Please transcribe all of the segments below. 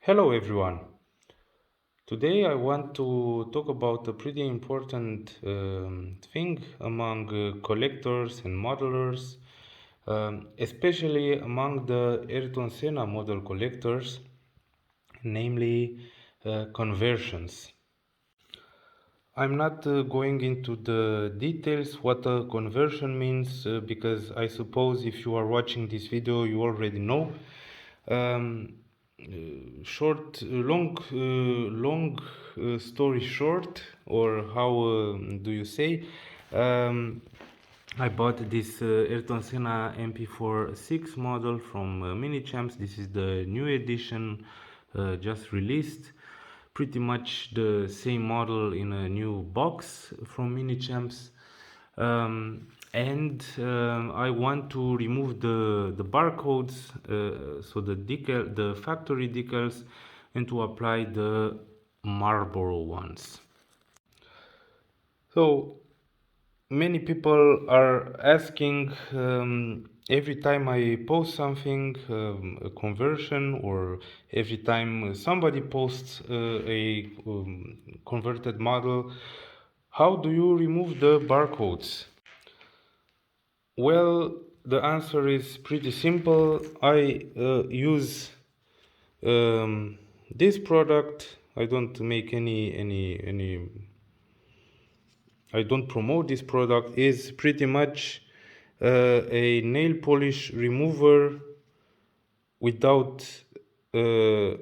Hello everyone. Today I want to talk about a pretty important thing among collectors and modelers, especially among the Ayrton Senna model collectors, namely conversions. I'm not going into the details what a conversion means because I suppose if you are watching this video you already know. Um, long story short, or how do you say? Um, I bought this Ayrton Senna MP4 6 model from Mini Champs. This is the new edition just released. Pretty much the same model in a new box from Mini Champs. And I want to remove the barcodes, so the factory decals, and to apply the Marlboro ones. So many people are asking every time I post something, a conversion, or every time somebody posts a converted model, how do you remove the barcodes? Well, the answer is pretty simple. I use this product. I don't make any I don't promote this product. Is pretty much a nail polish remover without uh,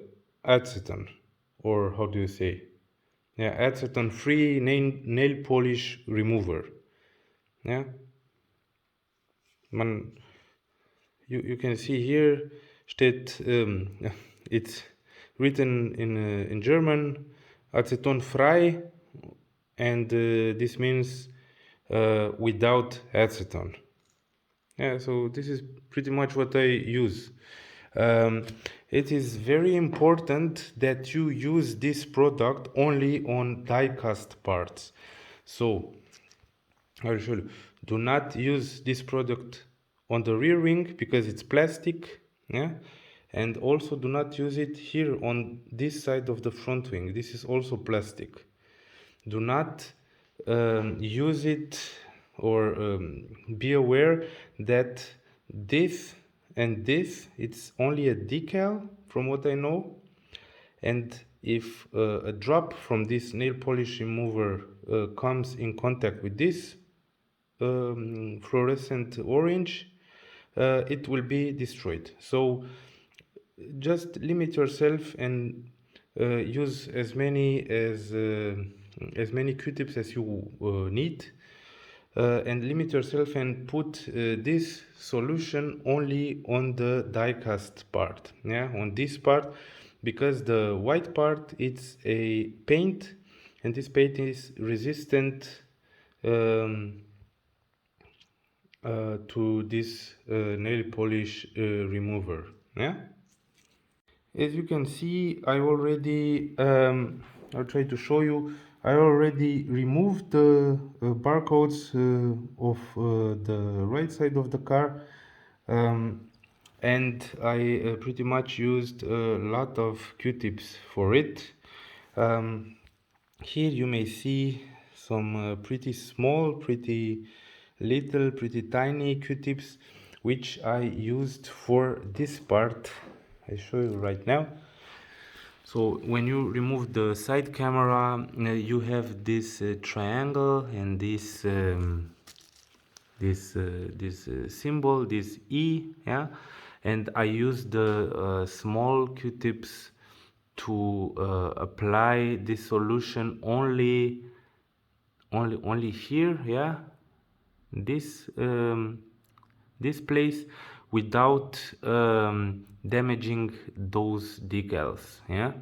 acetone, or how do you say? Yeah, acetone free nail polish remover. Yeah, man, you can see here steht it's written in German, aceton frei, and this means without acetone. Yeah, so this is pretty much what I use. Um, it is very important that you use this product only on die-cast parts. So I will show you. Do not use this product on the rear wing because it's plastic. Yeah, and also do not use it here on this side of the front wing. This is also plastic. Do not use it, or be aware that this and this, it's only a decal from what I know. And if a drop from this nail polish remover comes in contact with this fluorescent orange, it will be destroyed. So just limit yourself and use as many Q-tips as you need, and limit yourself and put this solution only on the die-cast part, yeah, on this part, because the white part, it's a paint, and this paint is resistant to this nail polish remover. Yeah, as you can see, I'll try to show you. I already removed the barcodes of the right side of the car, and I pretty much used a lot of Q-tips for it. Here you may see some pretty small, pretty little, pretty tiny Q-tips, which I used for this part. I show you right now. So when you remove the side camera, you have this triangle and this symbol, this E, yeah, and I use the small Q-tips to apply this solution only here, yeah, this this place, without damaging those decals. Yeah,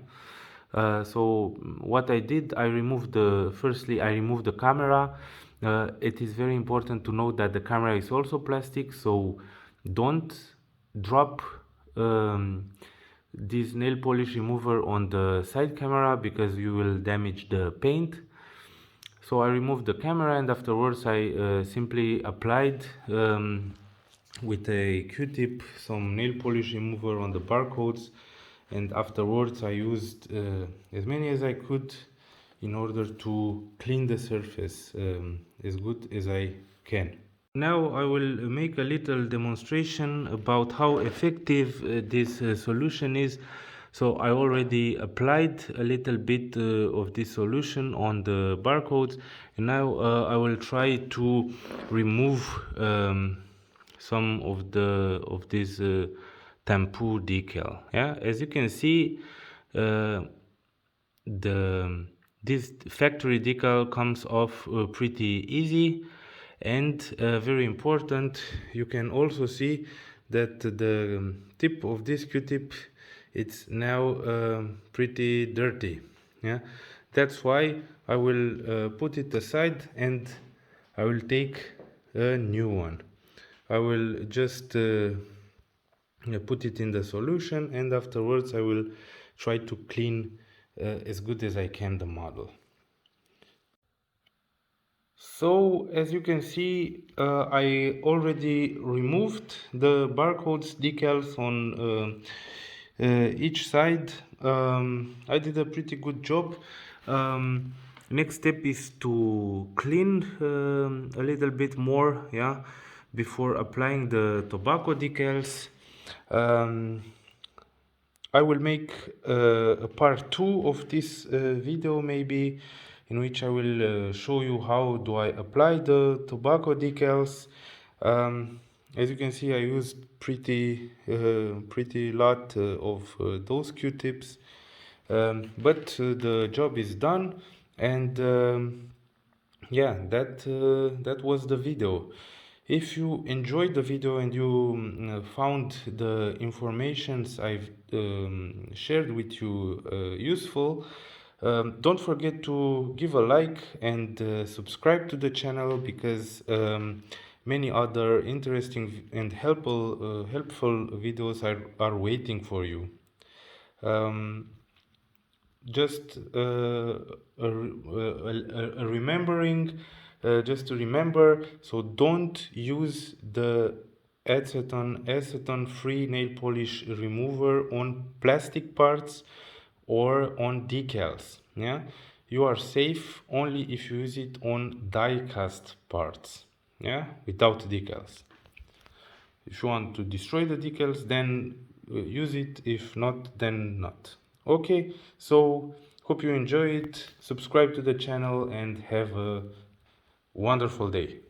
so what I did, I removed firstly I removed the camera. It is very important to note that the camera is also plastic, so don't drop this nail polish remover on the side camera because you will damage the paint. So I removed the camera, and afterwards I simply applied with a Q-tip some nail polish remover on the barcodes, and afterwards I used as many as I could in order to clean the surface as good as I can. Now I will make a little demonstration about how effective this solution is. So I already applied a little bit of this solution on the barcodes, and now I will try to remove some of this tampoo decal. Yeah, as you can see, uh, this factory decal comes off pretty easy, and very important, you can also see that the tip of this q-tip, it's now pretty dirty. Yeah, that's why I will put it aside and I will take a new one. I will just put it in the solution, and afterwards I will try to clean as good as I can the model. So as you can see, I already removed the barcodes decals on each side. I did a pretty good job. Next step is to clean a little bit more, yeah, before applying the tobacco decals. I will make a part 2 of this video, maybe, in which I will show you how do I apply the tobacco decals. As you can see, I used pretty lot of those q-tips, but the job is done, and yeah, that was the video. If you enjoyed the video and you found the informations I've shared with you useful, don't forget to give a like and subscribe to the channel, because many other interesting and helpful videos are waiting for you. Just a remembering, just to remember, so don't use the acetone free nail polish remover on plastic parts or on decals. Yeah, you are safe only if you use it on die cast parts, yeah, without decals. If you want to destroy the decals, then use it. If not, then not. Okay, so hope you enjoy it. Subscribe to the channel and have a wonderful day.